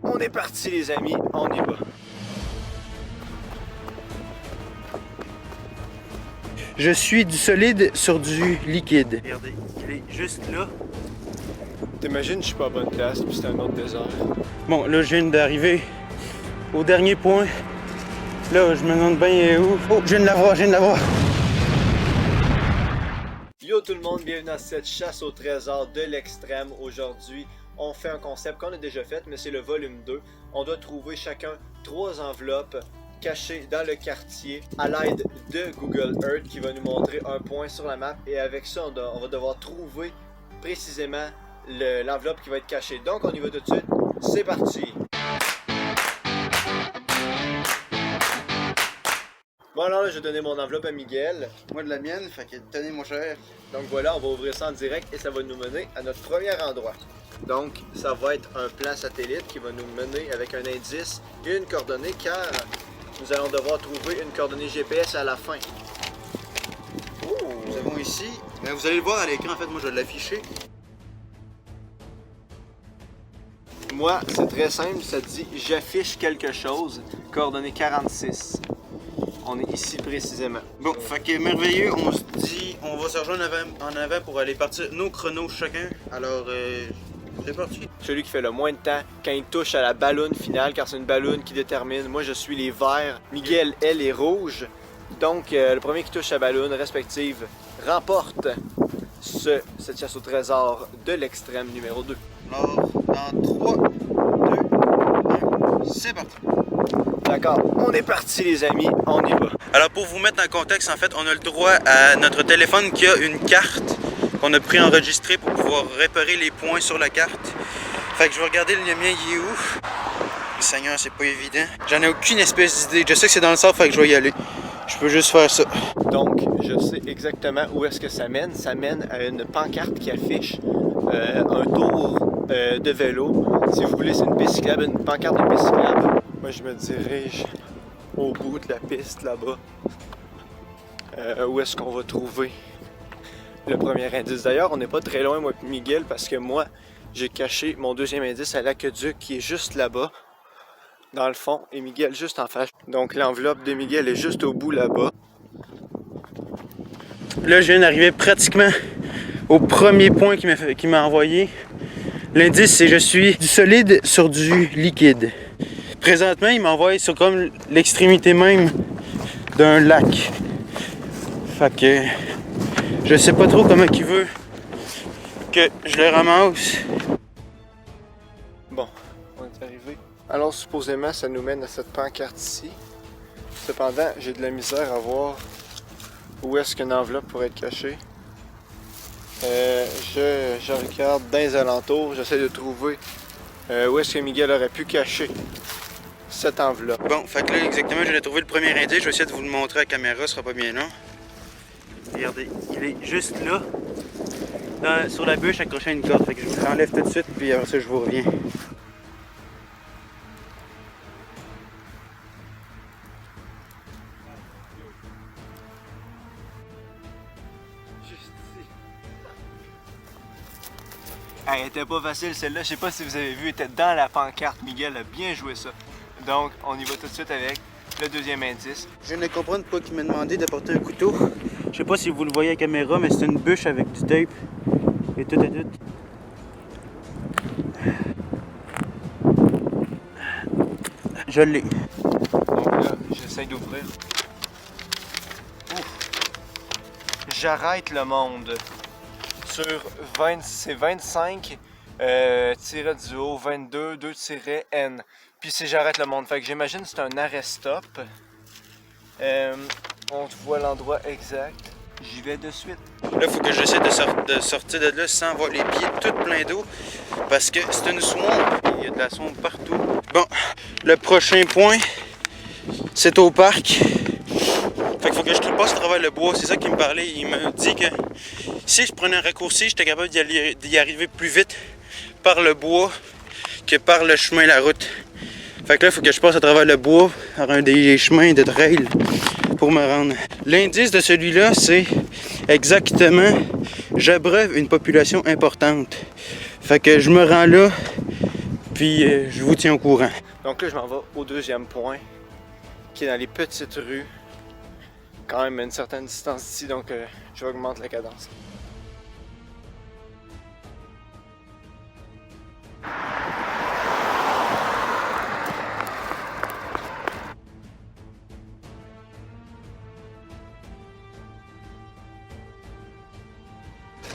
On est parti les amis, on y va. Je suis du solide sur du liquide. Regardez, il est juste là. T'imagines, je suis pas à bonne place, puis c'est un autre désert. Bon, là, je viens d'arriver au dernier point. Là, je me demande bien où. Oh, je viens de la voir, je viens de la voir. Yo tout le monde, bienvenue dans cette chasse au trésor de l'extrême. Aujourd'hui, on fait un concept qu'on a déjà fait, mais c'est le volume 2. On doit trouver chacun 3 enveloppes cachées dans le quartier à l'aide de Google Earth qui va nous montrer un point sur la map. Et avec ça, on va devoir trouver précisément l'enveloppe qui va être cachée. Donc on y va tout de suite, c'est parti! Bon alors là, je vais donner mon enveloppe à Miguel. Moi de la mienne, fait que tenez mon cher. Donc voilà, on va ouvrir ça en direct et ça va nous mener à notre premier endroit. Donc ça va être un plan satellite qui va nous mener avec un indice et une coordonnée car nous allons devoir trouver une coordonnée GPS à la fin. Nous avons ici, ben, vous allez le voir à l'écran, en fait moi je vais l'afficher. Moi, c'est très simple, ça dit j'affiche quelque chose, coordonnée 46. On est ici précisément. Bon, fait que merveilleux, on se dit, on va se rejoindre en avant pour aller partir nos chronos chacun. Alors, c'est parti. Celui qui fait le moins de temps quand il touche à la balloune finale, car c'est une balloune qui détermine. Moi, je suis les verts. Miguel, elle, est rouge. Donc, le premier qui touche la balloune respective remporte cette chasse au trésor de l'extrême numéro 2. Alors, dans 3, 2, 1, c'est parti. D'accord, on est parti les amis, on y va. Alors pour vous mettre en contexte, en fait, on a le droit à notre téléphone qui a une carte qu'on a préenregistrée pour pouvoir repérer les points sur la carte. Fait que je vais regarder le mien, il est où? Seigneur, c'est pas évident. J'en ai aucune espèce d'idée. Je sais que c'est dans le sort, fait que je vais y aller. Je peux juste faire ça. Donc, je sais exactement où est-ce que ça mène. Ça mène à une pancarte qui affiche un tour de vélo. Si vous voulez, c'est une piste cyclable, une pancarte de piste cyclable. Moi, je me dirige au bout de la piste là-bas. Où est-ce qu'on va trouver le premier indice? D'ailleurs, on n'est pas très loin, moi et Miguel, parce que moi, j'ai caché mon deuxième indice à l'aqueduc qui est juste là-bas, dans le fond, et Miguel juste en face. Donc, l'enveloppe de Miguel est juste au bout là-bas. Là, je viens d'arriver pratiquement au premier point qu'il m'a envoyé. L'indice, c'est je suis du solide sur du liquide. Présentement, il m'envoie sur comme l'extrémité même d'un lac. Fait que je sais pas trop comment il veut que je le ramasse. Bon, on est arrivé. Alors supposément, ça nous mène à cette pancarte ici. Cependant, j'ai de la misère à voir où est-ce qu'une enveloppe pourrait être cachée. Je regarde dans les alentours, j'essaie de trouver où est-ce que Miguel aurait pu cacher cette enveloppe. Bon, fait que là, exactement, je l'ai trouvé le premier indice. Je vais essayer de vous le montrer à la caméra, ce sera pas bien long. Regardez, il est juste là, sur la bûche accroché à une corde. Fait que je vous l'enlève tout de suite, puis après ça, je vous reviens. Elle était pas facile celle-là, je sais pas si vous avez vu, elle était dans la pancarte. Miguel a bien joué ça. Donc, on y va tout de suite avec le deuxième indice. Je viens de comprendre pourquoi il m'a demandé d'apporter un couteau. Je sais pas si vous le voyez à la caméra, mais c'est une bûche avec du tape. Et tout et tout. Je l'ai. Donc là, j'essaie d'ouvrir. J'arrête le monde. Sur 20, c'est 25 du haut 22 2-N. Puis c'est j'arrête le monde. Fait que j'imagine que c'est un arrêt-stop. On voit l'endroit exact. J'y vais de suite. Là, il faut que j'essaie de sortir de là sans avoir les pieds tout pleins d'eau. Parce que c'est une swamp. Il y a de la swamp partout. Bon, le prochain point, c'est au parc. Fait qu'il faut que je passe à travers le bois. C'est ça qu'il me parlait. Il m'a dit que si je prenais un raccourci, j'étais capable d'y arriver plus vite par le bois que par le chemin, la route. Fait que là, il faut que je passe à travers le bois, par un des chemins de trail pour me rendre. L'indice de celui-là, c'est exactement j'abreuve une population importante. Fait que je me rends là Puis je vous tiens au courant. Donc là, je m'en vais au deuxième point, qui est dans les petites rues, quand même à une certaine distance d'ici, donc je vais augmenter la cadence.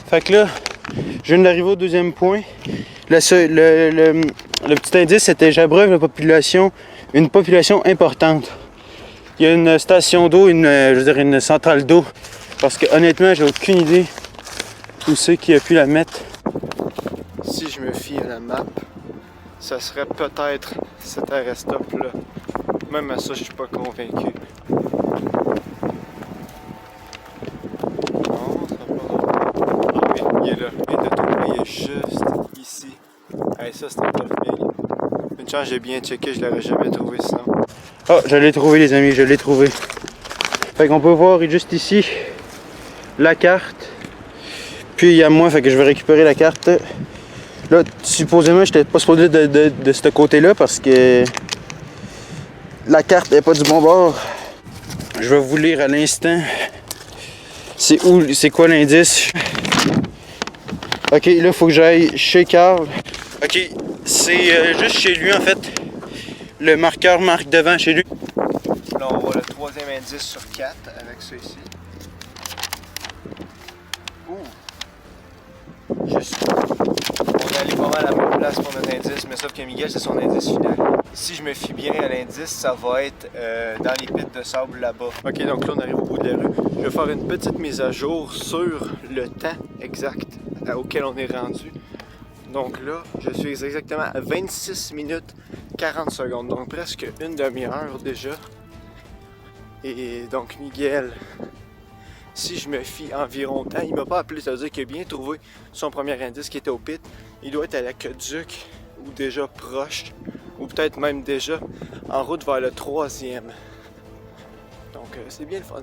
Fait que là, je viens d'arriver au deuxième point. Le petit indice, c'était j'abreuve une population importante. Il y a une station d'eau, une centrale d'eau. Parce que honnêtement, j'ai aucune idée où c'est qui a pu la mettre. Si je me fie à la map, ça serait peut-être cet arrêt stop là. Même à ça, je suis pas convaincu. Non, ça va pas. Ah oui, il est là. Il est juste ici. Hey, ça c'était pas bien. Une chance, j'ai bien checké, je l'aurais jamais trouvé sinon. Ah, je l'ai trouvé les amis, je l'ai trouvé. Fait qu'on peut voir juste ici la carte. Puis il y a moi, fait que je vais récupérer la carte. Là, supposément, j'étais pas supposé de ce côté-là parce que la carte n'est pas du bon bord. Je vais vous lire à l'instant. C'est quoi l'indice? Ok, là, il faut que j'aille chez Carl. Ok, c'est juste chez lui en fait. Le marqueur marque devant chez lui. Là, on voit le troisième indice sur 4 avec ça ici. Ouh! Juste. On est allé pas mal à la même place pour notre indice, mais sauf que Miguel, c'est son indice final. Si je me fie bien à l'indice, ça va être dans les pits de sable là-bas. Ok, donc là, on arrive au bout de la rue. Je vais faire une petite mise à jour sur le temps exact auquel on est rendu. Donc là, je suis exactement à 26 minutes 40 secondes, donc presque une demi-heure déjà. Et donc Miguel, si je me fie environ au temps, il m'a pas appelé, ça veut dire qu'il a bien trouvé son premier indice qui était au pit. Il doit être à l'aqueduc ou déjà proche, ou peut-être même déjà en route vers le troisième. Donc c'est bien le fun.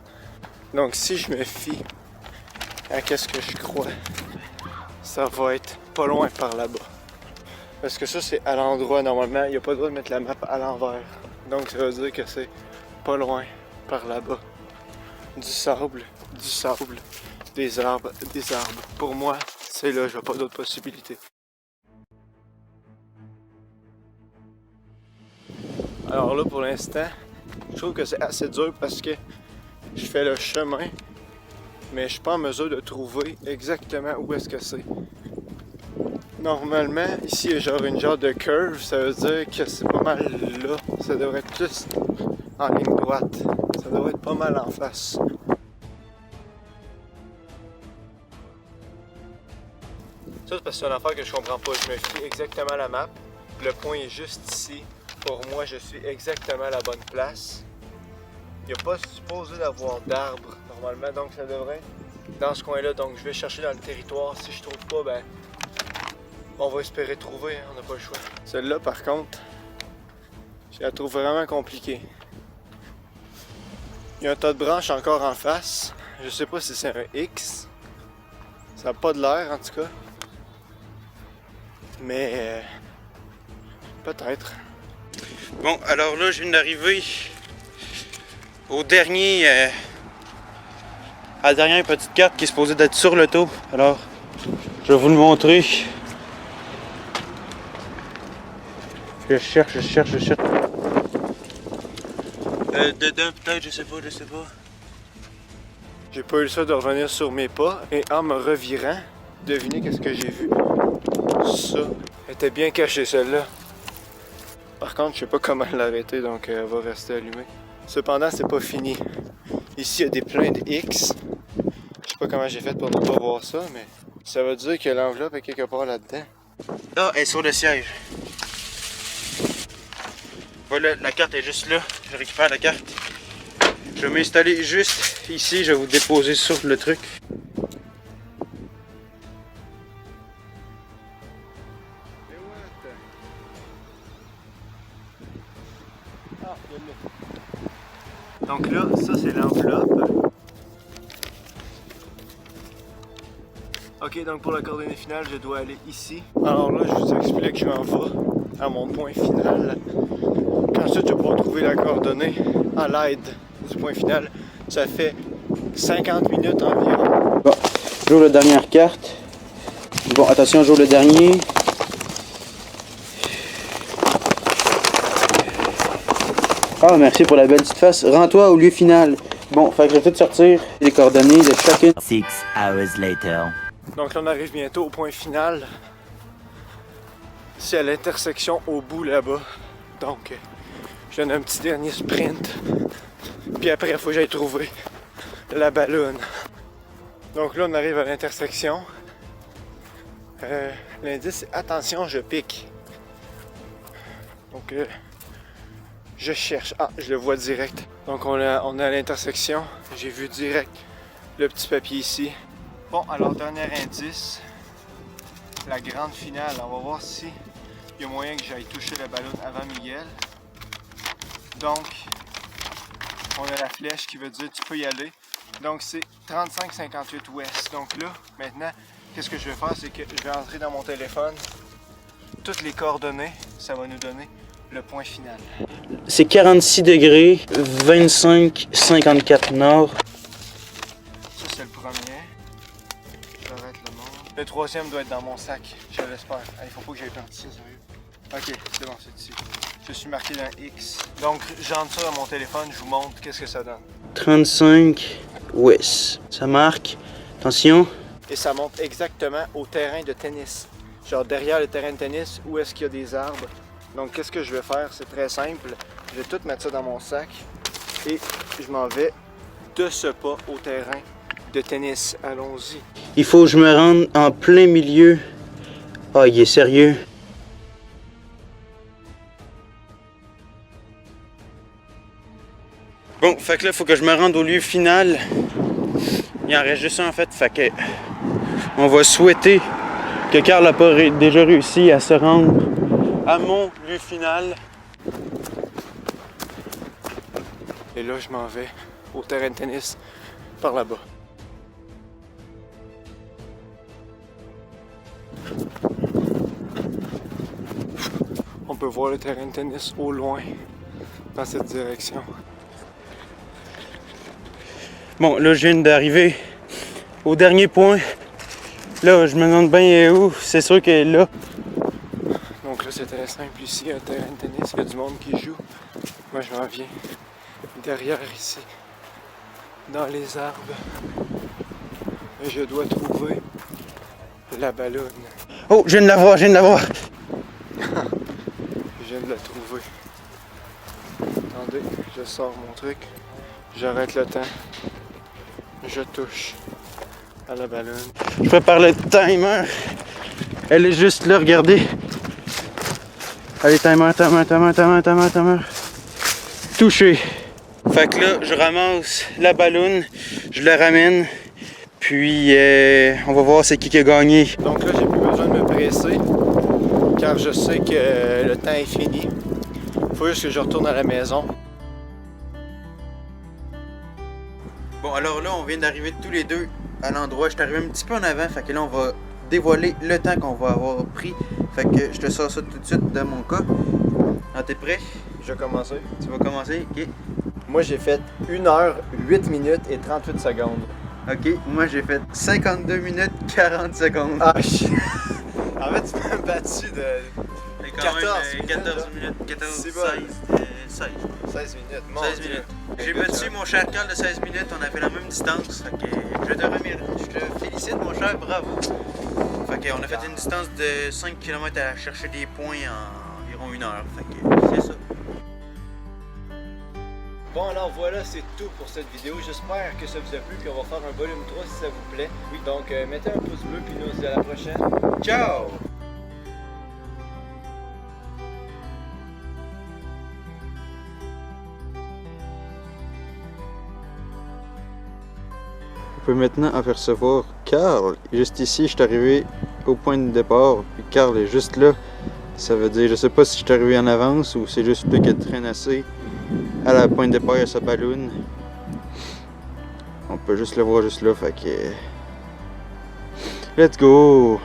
Donc si je me fie à qu'est-ce que je crois, ça va être pas loin par là-bas. Parce que ça c'est à l'endroit normalement, il n'y a pas le droit de mettre la map à l'envers. Donc ça veut dire que c'est pas loin par là-bas. Du sable, des arbres, des arbres. Pour moi, c'est là, je vois pas d'autre possibilité. Alors là pour l'instant, je trouve que c'est assez dur parce que je fais le chemin, mais je suis pas en mesure de trouver exactement où est-ce que c'est. Normalement, ici il y a genre une genre de curve, ça veut dire que c'est pas mal là. Ça devrait être plus en ligne droite. Ça devrait être pas mal en face. Ça c'est parce que c'est une affaire que je comprends pas. Je me fie exactement à la map. Le point est juste ici. Pour moi, je suis exactement à la bonne place. Il n'y a pas supposé d'avoir d'arbres normalement, donc ça devrait être dans ce coin-là. Donc je vais chercher dans le territoire. Si je trouve pas, ben on va espérer trouver, hein, on n'a pas le choix. Celle-là, par contre, je la trouve vraiment compliquée. Il y a un tas de branches encore en face. Je sais pas si c'est un X. Ça n'a pas de l'air, en tout cas. Mais peut-être. Bon, alors là, je viens d'arriver au dernier... à la dernière petite carte qui est supposée d'être sur le dos. Alors, je vais vous le montrer. Je cherche. Dedans peut-être, je sais pas. J'ai pas eu le choix de revenir sur mes pas et en me revirant, devinez qu'est-ce que j'ai vu? Ça. Elle était bien cachée celle-là. Par contre, je sais pas comment l'arrêter, donc elle va rester allumée. Cependant, c'est pas fini. Ici, il y a des pleins de X. Je sais pas comment j'ai fait pour ne pas voir ça, mais ça veut dire que l'enveloppe est quelque part là-dedans. Ah, elle est sur le siège. Voilà, la carte est juste là. Je récupère la carte. Je vais m'installer juste ici. Je vais vous déposer sur le truc. Donc là, ça c'est l'enveloppe. Ok, donc pour la coordonnée finale, je dois aller ici. Alors là, je vous explique, je m'en vais à mon point final. Ensuite, je vais pouvoir trouver la coordonnée à l'aide du point final. Ça fait 50 minutes environ. Bon, j'ouvre la dernière carte. Bon, attention, j'ouvre le dernier. Ah, merci pour la belle petite face. Rends-toi au lieu final. Bon, fait que je vais tout sortir les coordonnées de chacune. 6 hours later. Donc là, on arrive bientôt au point final. C'est à l'intersection au bout là-bas. Donc, je donne un petit dernier sprint. Puis après, il faut que j'aille trouver la ballonne. Donc là, on arrive à l'intersection. L'indice, c'est attention, je pique. Donc, je cherche. Ah, je le vois direct. Donc, on est à l'intersection. J'ai vu direct le petit papier ici. Bon, alors, dernier indice. La grande finale. On va voir si il y a moyen que j'aille toucher la ballonne avant Miguel. Donc, on a la flèche qui veut dire tu peux y aller. Donc, c'est 35-58 ouest. Donc là, maintenant, qu'est-ce que je vais faire? C'est que je vais entrer dans mon téléphone toutes les coordonnées. Ça va nous donner le point final. C'est 46 degrés, 25-54 nord. Ça, c'est le premier. J'arrête le monde. Le troisième doit être dans mon sac, je l'espère. Il faut pas que j'aille perdre ça, sérieux. Ok, c'est bon, c'est ici. Je suis marqué dans X. Donc, j'entre ça dans mon téléphone, je vous montre qu'est-ce que ça donne. 35 ouest. Ça marque. Attention. Et ça monte exactement au terrain de tennis. Genre derrière le terrain de tennis, où est-ce qu'il y a des arbres. Donc, qu'est-ce que je vais faire? C'est très simple. Je vais tout mettre ça dans mon sac et je m'en vais de ce pas au terrain de tennis. Allons-y. Il faut que je me rende en plein milieu. Ah, il est sérieux. Bon, fait que là, il faut que je me rende au lieu final. Il en reste juste un en fait. Fait que on va souhaiter que Carl n'a pas déjà réussi à se rendre à mon lieu final. Et là, je m'en vais au terrain de tennis par là-bas. On peut voir le terrain de tennis au loin, dans cette direction. Bon, là, je viens d'arriver au dernier point. Là, je me demande bien où. C'est sûr que là. Donc là, c'est très simple ici, un terrain de tennis, il y a du monde qui joue. Moi, je m'en viens derrière ici, dans les arbres. Et je dois trouver la ballonne. Oh, je viens de la voir, je viens de la voir. Je viens de la trouver. Attendez, je sors mon truc. J'arrête le temps. Je touche à la ballonne. Je prépare le timer. Elle est juste là, regardez. Allez, timer. Touché. Fait que là, je ramasse la ballonne, je la ramène, puis on va voir c'est qui a gagné. Donc là, j'ai plus besoin de me presser, car je sais que le temps est fini. Il faut juste que je retourne à la maison. Bon, alors là, on vient d'arriver tous les deux à l'endroit. Je suis arrivé un petit peu en avant, fait que là, on va dévoiler le temps qu'on va avoir pris. Fait que je te sors ça tout de suite dans mon cas. Ah, t'es prêt? Je vais commencer. Tu vas commencer? Ok. Moi, j'ai fait 1 heure, 8 minutes et 38 secondes. Ok, moi j'ai fait 52 minutes 40 secondes. Ah, shit. En fait, tu m'as battu de 14 minutes, 14, C'est 16, bon. 16. 16 minutes. Mon 16 Dieu. minutes. J'ai battu mon cher Carl de 16 minutes, on a fait la même distance. Fait que je te félicite mon cher, bravo. Fait que on a fait une distance de 5 km à chercher des points en environ 1 heure. Fait que c'est ça. Bon, alors voilà, c'est tout pour cette vidéo. J'espère que ça vous a plu, puis on va faire un volume 3 si ça vous plaît. Oui, donc mettez un pouce bleu, puis nous on se dit à la prochaine. Ciao! On peut maintenant apercevoir Carl. Juste ici, je suis arrivé au point de départ, puis Carl est juste là. Ça veut dire, je sais pas si je suis arrivé en avance ou c'est juste lui qui traîne assez. À la pointe de départ, il y a sa balloune. On peut juste le voir juste là, fait que Let's go!